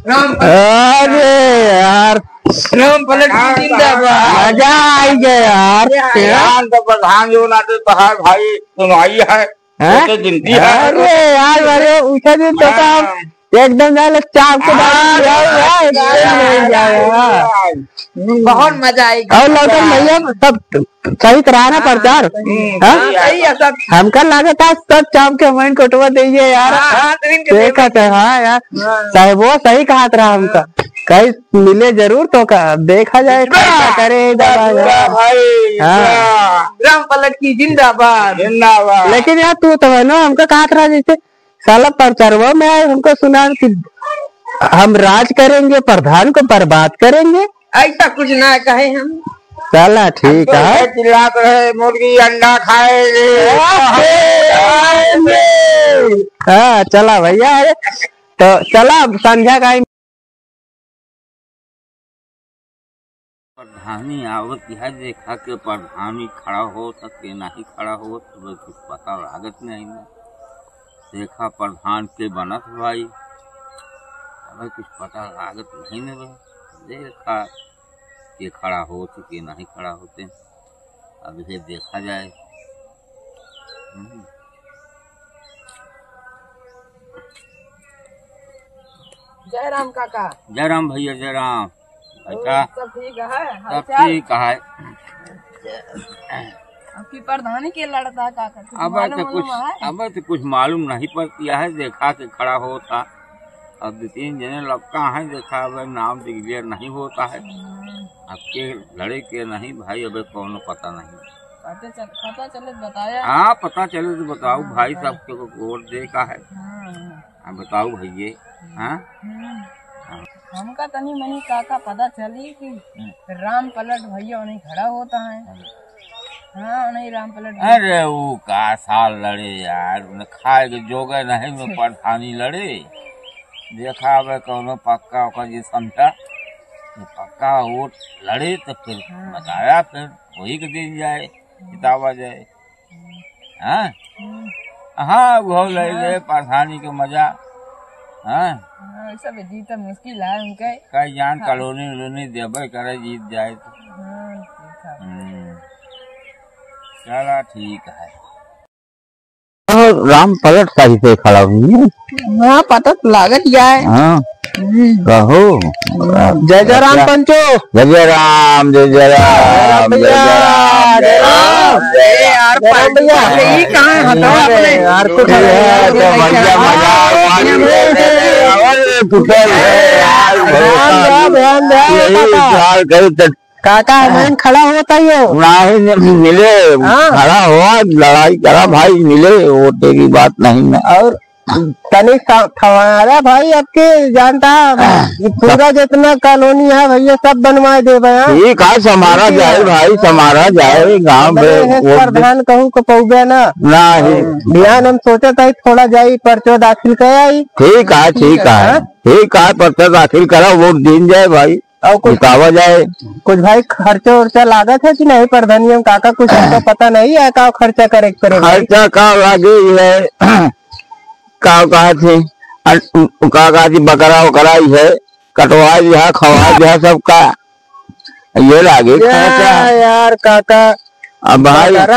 अरे यार राम पलट की जिंदाबाद। मजा आई गया यार। तो प्रधान जो ना तो भाई सुनवाई है तो गिनती है। अरे यार अरे उसे दिन तो एकदम चाप के बहुत मजा आई। और लौटन भैया सब सही कराना प्रचार सही है सब। हमका लगा था सब चाप के हमारे कोटवा दीजिए यार। देखा था हाँ यार सही वो सही कहा था हमका कहीं मिले जरूर तो का देखा जाए क्या करे। राम पलट की जिंदाबाद जिंदाबाद। लेकिन यार तू तो ना हमका कहा था जैसे साला प्रचारवा में आए हमको सुना कि हम राज करेंगे प्रधान को बर्बाद करेंगे। ऐसा कुछ ना कहे हम। चला ठीक है चिल्लात रहे मुर्गी अंडा खाएंगे। हाँ चला भैया तो चला संध्या का प्रधानी आवत है देखा के प्रधानी खड़ा हो सके नहीं खड़ा हो तो कुछ पता लागत नहीं ना। देखा प्रधान के बनत भाई अब कुछ पता लागत नहीं न। देखा के खड़ा हो के नहीं खड़ा होते अब ये देखा जाए। जय राम काका। जय राम भैया जय राम। अच्छा सब ठीक है। सब ठीक है। आपकी प्रधानी के लड़ता काका अब तो कुछ मालूम नहीं पड़ती है। देखा के खड़ा होता अब 2-3 जने लपका है देखा अब नाम डिक्लेयर नहीं होता है। आपके लड़े के नहीं भाई अब कौन पता नहीं। पता चले बताया। हाँ पता चले तो बताओ भाई सबके वोट दे का है। बताओ भैये। हाँ हमका तनी मनी काका पता चली कि राम पलट भैया नहीं खड़ा होता है। हाँ नहीं राम पलट। अरे वो का साल लड़े यार खाए के जोगे नहीं में प्रधानी लड़े। देखा अब कौनो पक्का होकर ये समझा पक्का वोट लड़े तो फिर बताया फिर वही के दिन जाए जितावा जाए। हाँ हाँ वो ले प्रधानी के मजा। हाँ सब जीता मुश्किल है उनके कई जान कॉलोनी देवे करे जीत जाए तो। चला ठीक है। राम पलट सही से खड़ा हुई है। हाँ पता तो लागत जाए। हाँ कहो जय जय राम पंचो। जय जय राम जय जय राम जय जय राम। यार भैया कहाँ हटाओ अपने यार कुछ काका मैं खड़ा होता ही नहीं मिले खड़ा हुआ लड़ाई करा भाई मिले वोटे की बात नहीं ना। और तनिक हमारा भाई आपके जानता पूरा जितना कॉलोनी है भैया सब बनवा दे। ठीक है समारा जाए भाई समारा जाए गाँव में प्रधान कहूँ को पौबे ना ध्यान हम सोचा था थोड़ा जाई पर्चा दाखिल कर आई। ठीक है ठीक है ठीक है पर्चा दाखिल करा वोट दिन जाए भाई और कुछ आवा जाए। कुछ भाई खर्चा उर्चा लागत है कि नहीं प्रधानी हम काका कुछ तो पता नहीं है का खर्चा करे खर्चा का लागे है कहा थी बकरा वकरा है कटवा जो है खवा जो है सबका ये लागे यार काका अब भाई यार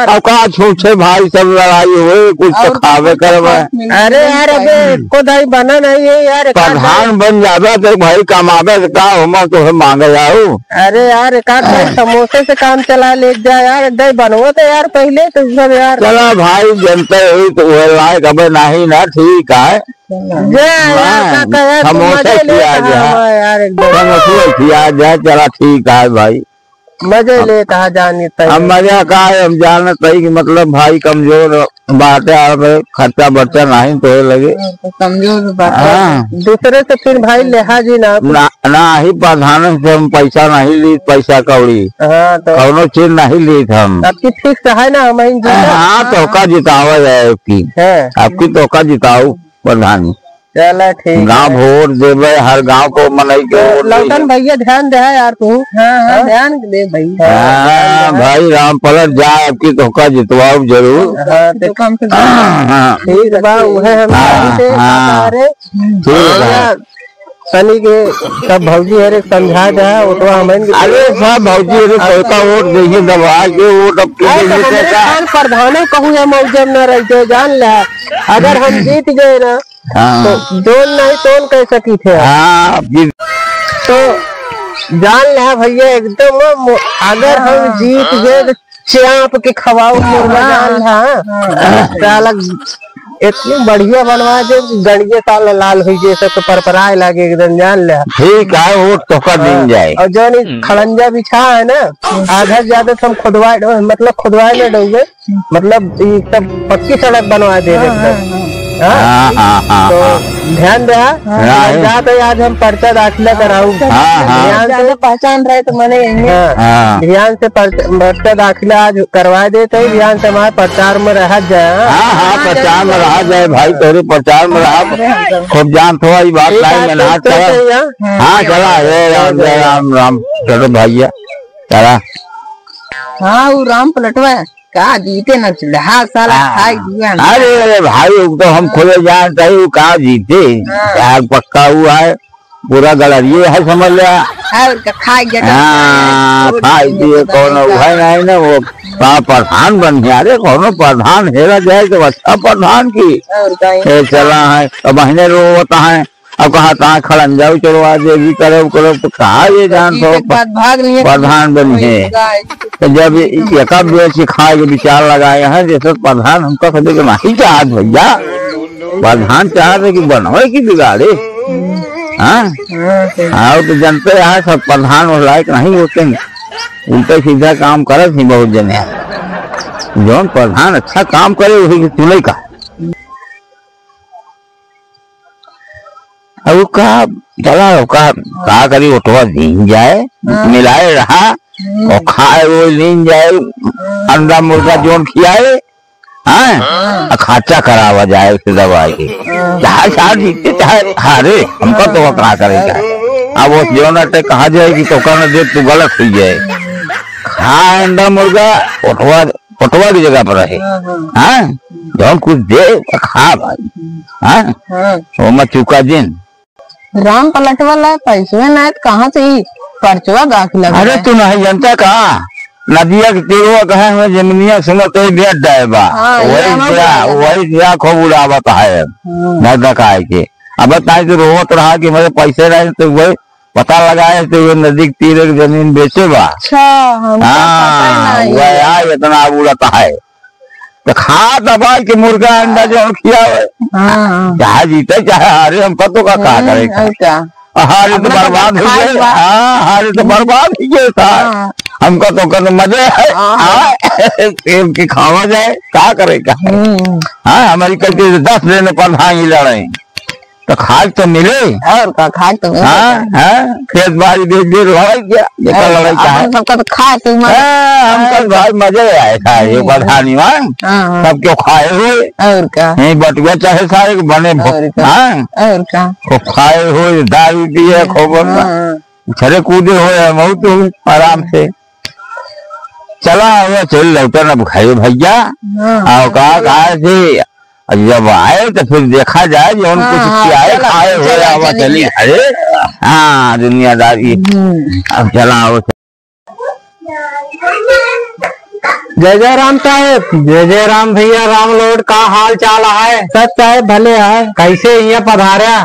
अब कहा छूछे भाई सब लड़ाई हुए कुछ तो खावे करवा। अरे यार अबे को दाई बना नहीं है यार प्रधान बन जावे तो भाई कमावे तो का होमा तो मांगे जाओ। अरे यार एक समोसे से काम चला ले जा यार दे बनवो तो यार पहले तो सब यार चला भाई जनता हुई तो वो लायक अब नहीं ना ठीक है। समोसे खिया जाए चला ठीक है भाई मजे ले कहा जानी अब मजा का है हम जानते ही कि मतलब भाई कमजोर बात है खर्चा बर्चा नहीं तो लगे कमजोर बात। हाँ दूसरे से फिर भाई लिहाजी ना ही प्रधान से हम पैसा नहीं ली पैसा कौड़ी। हाँ तो कौनो चीज नहीं ली हम आपकी फिक्स है ना हम। हाँ तोका जितावा जाए आपकी आपकी तोका जिताऊ प्रधानी। चला ठीक गाँव वोट देवे हर गांव को मनई के लौटन भैया ध्यान दे यार तू। हाँ ध्यान दे भैया। हाँ भाई राम पलट जाए आपकी तोका जितवाओ जरूर। ठीक है ठीक है तनी के सब भौजी हरे समझा जाए वो तो हमें। अरे सब भौजी अरे पैसा वोट देखिए दबा के वोट अब प्रधान कहूँ हम जब न रहते जान ले अगर हम जीत गए ना तो जोन नहीं तोन कह सकी थे। तो जान ले भैया एकदम अगर हम जीत गए तो चाप के खवाऊ मुर्गा जान ले इतनी बढ़िया बनवा दे गड़िए साल लाल हुई जैसे तो परपराए लगे एकदम जान ले। ठीक है वोट तो कर दिन जाए। और जो खड़ंजा बिछा है ना आधा ज्यादा हम खुदवाए मतलब खुदवाए में डूबे मतलब सब पक्की सड़क बनवा दे रहे। तो ध्यान रहा तो आज हम पर्चा दाखिला कराऊं ध्यान से पहचान रहे तो मैंने ध्यान से पर्चा दाखिला आज करवा दे तो ध्यान से हमारे प्रचार में रह जाए। प्रचार में रहा जाए भाई तोरे प्रचार में रहा खूब जान थोड़ा बात हाँ चला राम जय राम राम चलो भैया चला। हाँ वो राम पलटवा का जीते न साला खाई दिया। अरे भाई तो हम खुले जानते हैं कहा जीते यार पक्का हुआ है पूरा गलरिये है समझ लिया। खाई दिए कौन है नहीं ना वो प्रधान बन गया। अरे कौन प्रधान हेरा जाए तो अच्छा प्रधान की चला है तो महीने रो होता है अब कहा कहाँ खड़ंजा चलो आज भी करो करो तो कहा ये जान तो प्रधान बनी है। तो जब एक बेच खाए के विचार लगाए हैं जैसे प्रधान हमका कभी नहीं चाहत भैया प्रधान चाहते कि बनवे की बिगाड़े। हाँ तो जनते यहाँ सब प्रधान और लायक नहीं होते उल्टे सीधा काम करे थी बहुत जने जो प्रधान अच्छा काम करे वही चुने का। अब का करी उठवा दिन जाए मिलाए रहा और खाए वो नींद जाए अंडा मुर्गा जोन खियाए हाँ खर्चा करावा जाए उसे दवाई के चाहे जीते चाहे हारे हमको तो कहा करेगा। अब वो जोन अटे कहा जाएगी तो कहना दे तू गलत हुई जाए खाए अंडा मुर्गा उठवा की जगह पर रहे हाँ जो कुछ दे खा भाई हाँ वो मत चुका दिन राम पलटवा ला पैसे ना कहाँ से ही पर्चवा दाखिला। अरे तू नहीं जनता कहा नदिया के तीरवा कहे हमें जमीनिया सुनो तो बेट जाएगा वही खूब उड़ावत है न खाए के। अब बताए तो रोवत रहा कि मेरे पैसे रहे तो वही पता लगाए तो नदी तीर जमीन बेचेगा। हाँ वही इतना उड़ता है तो खा दबाई के मुर्गा अंडा जो खिया चाहे जीते चाहे हारे हमको तो का कहा करेगा। हारे तो बर्बाद हो गए हारे तो बर्बाद हो गए था हमको तो कर मजे है सेब की खावा जाए क्या करेगा। हाँ हमारी करके 10 दिन पर भाई लड़े तो खाद तो मिले और का खाद तो खेत बाड़ी देख दे क्या लड़ाई हमको भाई मजे आए खाए ये प्रधानी सब क्यों खाए हुए और क्या बटुआ चाहे सारे बने और क्या खूब खाए हुए दारू पिए खूब छड़े कूदे हुए बहुत आराम से चला हुआ चल लौटा ना खाए भैया और कहा थे जब आए तो फिर देखा जाए जो कुछ आए खाए हुए आवा चली अरे हाँ दुनियादारी अब चला हो। जय जय राम साहेब। जय जय राम भैया राम लोड का हाल चाल है सब साहेब भले है कैसे यहाँ पधारा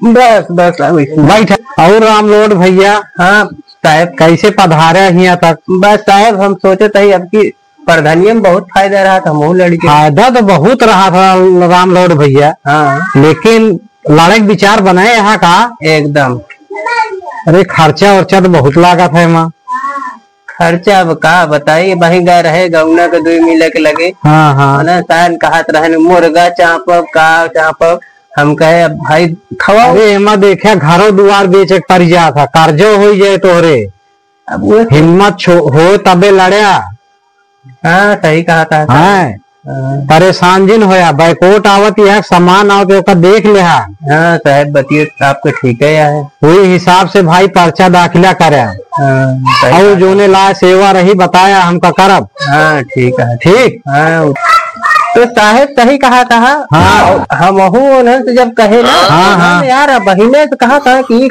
बस बस बैठ और राम लोड भैया। हाँ साहेब कैसे पधारा यहाँ तक। बस साहेब हम सोचे थे अब की प्रधानिया में बहुत फायदा रहा था मुँह लड़के फायदा तो बहुत रहा था राम लोड भैया। हाँ लेकिन लड़े विचार बनाए यहाँ का एकदम। अरे खर्चा वर्चा तो बहुत लागत है माँ खर्चा अब कहा बताइए वही गए रहे गौना के 2 मिले के लगे। हाँ हाँ ना साहन कहा रहे मुर्गा चापब का चापब हम कहे भाई खवा एमा देखे घरों दुआर बेचे पड़ जा था कर्जो हो जाए तोहरे अब हिम्मत हो तबे लड़िया। हाँ सही कहा था। हाँ परेशान जिन होया बैकोट आवत यह सामान आवत देख ले। हाँ साहब बतिए आपको ठीक है यार वही हिसाब से भाई पर्चा दाखिला करे और जो ने ला सेवा रही बताया हमका करब। हाँ ठीक है ठीक। हाँ तो साहेब सही कहा था। हाँ हम उन्हें से जब कहे ना हाँ यार बहिने से कहा था कि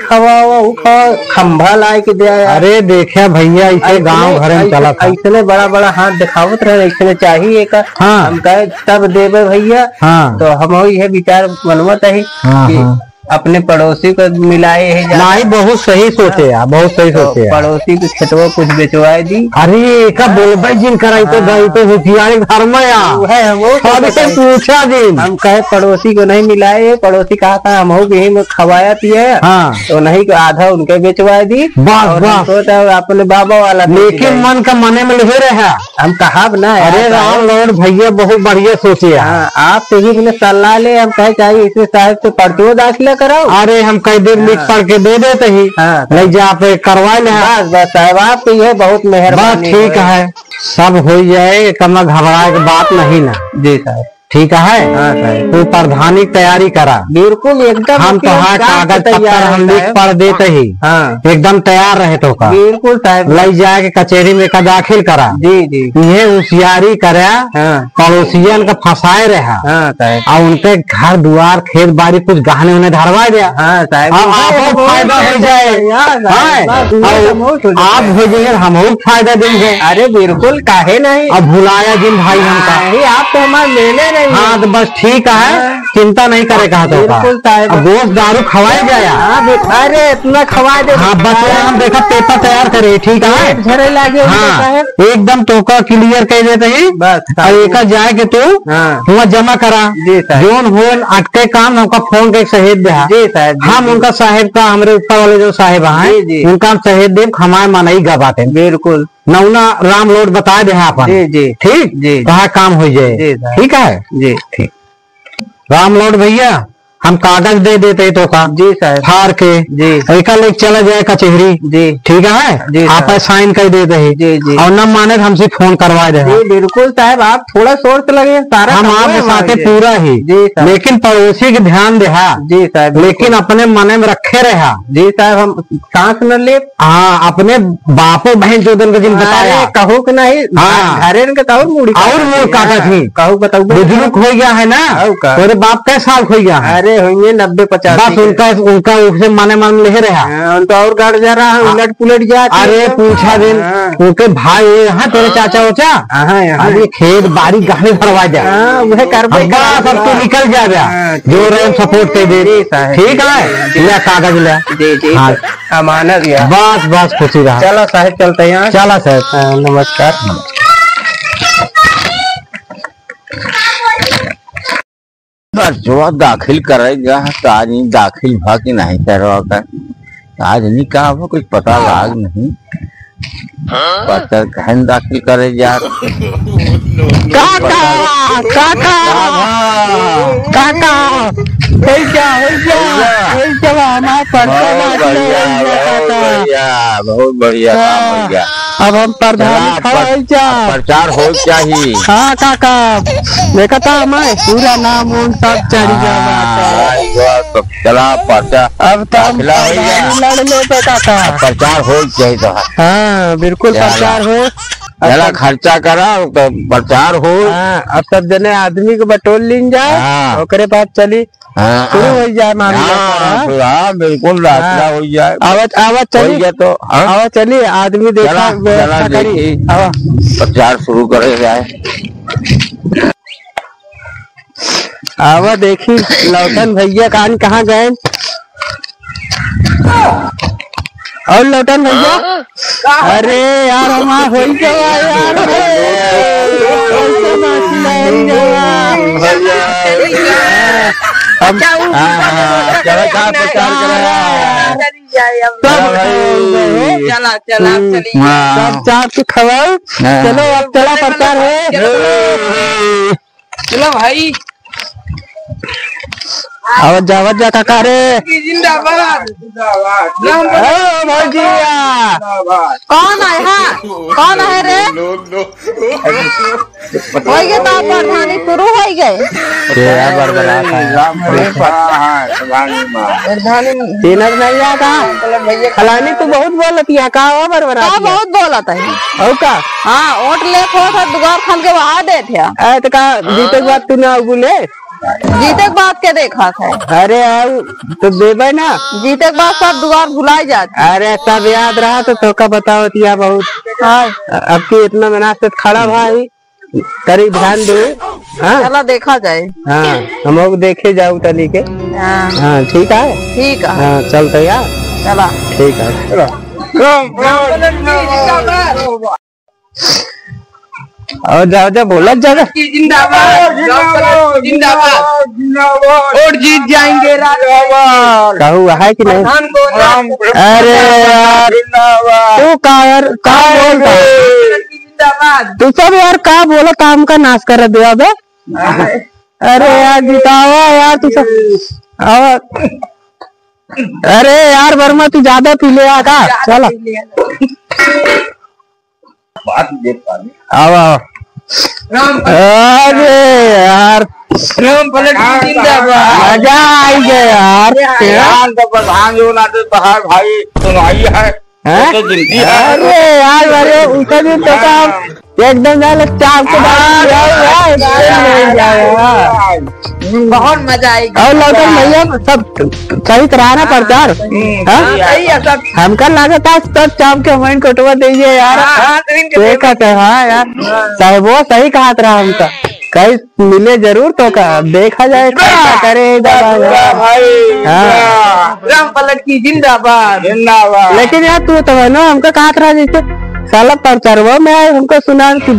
खंभा लाए के दिया। अरे देखा भैया इसे गाँव घर में चला था, इसने बड़ा बड़ा हाथ दिखावत रहे, इसने चाहिए का हम कहे तब देवे भैया। तो हम यह विचार बनवत है कि अपने पड़ोसी को मिलाए है। नहीं बहुत सही सोचे यार, बहुत सही सोचे। पड़ोसी को खेतवा कुछ बेचवाए दी। अरे कब बोल जिन कराई तो गई तो हुशियारी घर में वो पूछा दिन हम कहे पड़ोसी को नहीं मिलाए। पड़ोसी कहा था हम यही में खवाया पिया तो नहीं आधा उनके बेचवाए दी। अपने बाबा वाला लेकिन मन का मने में लिखे रहे हम कहा ना। अरे राम लौट भैया बहुत बढ़िया सोचे। आप यही सलाह ले हम कहे चाहिए इसमें साहब से पर्चो दाखिला कराओ। अरे हम कई देर लिख पढ़ के दे देते ही नहीं जा पे करवा ले। बस साहब आपकी ये बहुत मेहरबानी। ठीक है सब हो जाए, कम घबराए की बात नहीं ना। जी साहब ठीक है। तो प्रधानी तैयारी करा बिल्कुल एकदम। हम तो कागज पत्तर हम लिख पढ़ देते ही एकदम तैयार रहे तो का बिल्कुल साहब ले जाए के कचहरी में का दाखिल करा। जी जी ये होशियारी करा पड़ोसियन का फंसाए रहा और उनके घर द्वार खेत बाड़ी कुछ गहने उन्हें धरवा दिया। आपको फायदा हो जाए आप हो जाएंगे हम फायदा देंगे। अरे बिल्कुल काहे नहीं। अब भुलाया जिन भाई हमका आप तो हमारे लेने नहीं। हाँ तो बस ठीक है चिंता नहीं करे कहा तो गोश्त दारू खवाए जाया। अरे इतना खवा दे। हाँ बस हम देखा पेपर तैयार करे ठीक है झरे लागे। हाँ एकदम टोका क्लियर कर देते ही बस एक जाए के तू वहाँ जमा करा जोन हो अटके काम हमका फोन के शहीद दे। हम उनका साहेब का हमारे ऊपर वाले जो साहेब हैं उनका हम शहीद दे हमारे मनाई गवाते बिल्कुल नौना राम लोड बता दे अपन। जी जी ठीक जी कहा काम हो जाए। ठीक है जी ठीक राम लोड भैया हम कागज दे देते तो का जी साहब फाड़ के जी एक लेके चला जाए कचहरी। जी ठीक है जी आप साइन कर देते हैं। जी जी और न माने हमसे फोन करवा दे। जी बिल्कुल साहब आप थोड़ा शोर लगे सारा हम आपके साथ पूरा ही। जी लेकिन पड़ोसी के ध्यान दे। जी साहब लेकिन अपने मने में रखे रहा। जी साहब हम सांस न ले। हाँ अपने बापो बहन चौधन का जिन बताया कहो कि नहीं। हाँ घरे कहो मुड़ी और वो काका थी कहो बताओ बुजुर्ग हो गया है ना तेरे बाप कै साल हो गया। अरे होंगे 90-50 बस उनका उससे माने मन ले रहा तो और गाड़ जा रहा है उलट पुलट जा। अरे पूछा दिन उनके भाई हाँ तेरे चाचा उचा अरे खेत बाड़ी गाड़ी भरवा जा सब तो निकल जा रहा जो रहे सपोर्ट कर दे। ठीक है ले कागज ले अमानत बस बस खुशी रहा। चलो साहब चलते हैं। चला साहब नमस्कार। जो दाखिल करेगा तो आज नहीं दाखिल भा के नहीं करवा कर आज नहीं कहा वो कुछ पता लाग नहीं पत्थर कहन दाखिल करे जा। काका काका काका बहुत बढ़िया काम हो गया। अब हम प्रचार हो चाहिए। हाँ काका देखा था हमारे पूरा नाम उन सब चढ़ गया। चला पर्चा अब तो हम लड़ लेते काका प्रचार हो चाहिए। तो हाँ बिल्कुल प्रचार हो जरा खर्चा करा तो प्रचार हो। अब सब जने आदमी को बटोल लीन जाए ओकरे बाद चली शुरू हो जाए मामला। बिल्कुल रास्ता हो जाए। आवाज चलिए तो आवाज चलिए आदमी देखा प्रचार शुरू करे जाए। आवा देखी लौटन भैया कहाँ गए और लौटन भैया। अरे यार हमारा हो यार अब चला प्रचार करा सब चाप के खबर। चलो अब चला प्रचार है। चलो भाई आवाज जा काका रे। जिंदाबाद। भौजिया कौन है? हाँ कौन है रे? हो गए तो प्रधानी शुरू हो गए। तीनक नहीं आता खलानी तू बहुत बोलतिया का हो बरबरा बहुत बोलत है हो का। हाँ वोट ले था दुगार खान के बहा दे थे तो का जीते के बाद तू ना बोले जीते के बाद के देखा था। अरे आओ तो देबे ना जीते के बाद सब दुगार भुलाई जाते। अरे सब याद रहा तो का बताओ तिया बहुत। हाँ अब की इतना मेहनत से खड़ा भाई करी ध्यान दो। हाँ चला देखा जाए। हाँ हम लोग देखे जाऊ तली के। हाँ ठीक है ठीक है। हाँ चलते यार चला ठीक है। और जाओ जाओ बोला जाओ जिंदाबाद जिंदाबाद और जीत जाएंगे कहू है कि नहीं। अरे यार तू का यार का बोलता तू सब यार का बोला काम का नाश कर दिया बे। अरे यार जितावा यार तू सब। अरे यार वर्मा तू ज्यादा पी ले का चलो आओ। अरे यार राम पलट जिंदाबाद। मजा आई गया यार। प्रधान जो ना भाई सुनाई है अरे यार अरे उसका भी तो काम एकदम चाप के बहुत मजा आएगी। और लौटल भैया सब सही कराना प्रचार। हमका लागत है सब चाप के हमारे कोटवा दीजिए यार। देखा हाँ यार साहब सही कहा रहा हमका कहीं मिले जरूर तो का देखा जाए क्या करे। राम पलट की जिंदाबाद जिंदाबाद। लेकिन यार तू तो ना हमका कहा रहा जैसे साला प्रचारवा में आए हमको सुना कि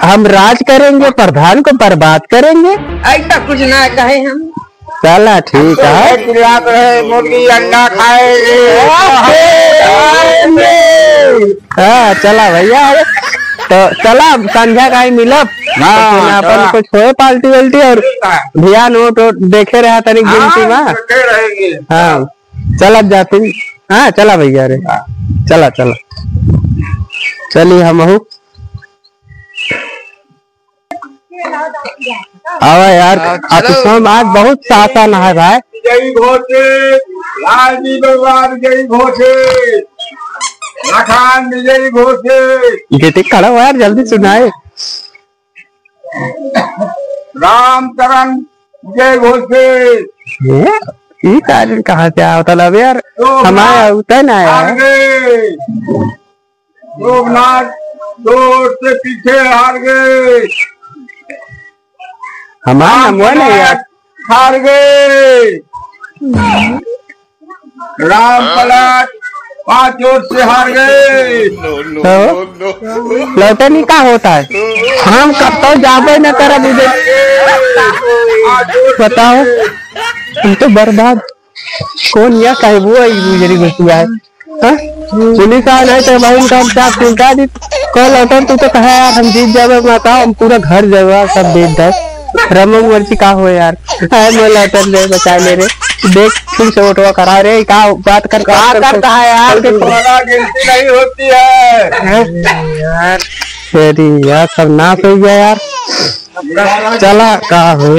हम राज करेंगे प्रधान को बर्बाद करेंगे। ऐसा कुछ ना कहे हम। चला ठीक है मुर्गी अंडा खाएगी। हाँ चला भैया तो चला संध्या का ही मिलब अपन कुछ हो पार्टी वाल्टी और भैया नोट देखे रहा तनिक गिनती में। हाँ चला जाती। हाँ चला भैया रे चला चला चलिए हम आवा यार आज बहुत शासन है भाई। जय घोषित लालजी भगवान जय घोषित लखान विजय घोषित। गीत खड़ा हुआ यार जल्दी सुनाए। रामचरण जय घोषित। ये कारण कहाँ से आओ तलब यार हमारे उतर ना यार। लोकनाथ जोर से पीछे हार गए। हमारा नाम नहीं यार हार गए। राम पलट 5 वोट से हार गए। लौटे नहीं का होता है हम कब तो जाबे न कर मुझे बताओ तुम तो बर्बाद कौन या कहे वो गुजरी घुसिया है। पुलिस आ नहीं तो भाई उनका हम चिंता दी कल लौटन तू तो कहा यार हम जीत जावे बताओ हम पूरा घर जगह सब बेच दे रमन मर्जी का हो यार। लौटन ले बचा ले रे देख फिर से वोटवा करा रे का बात करता है यार। गिनती नहीं होती है यार तेरी यार सब नाश हो गया यार। चला का हो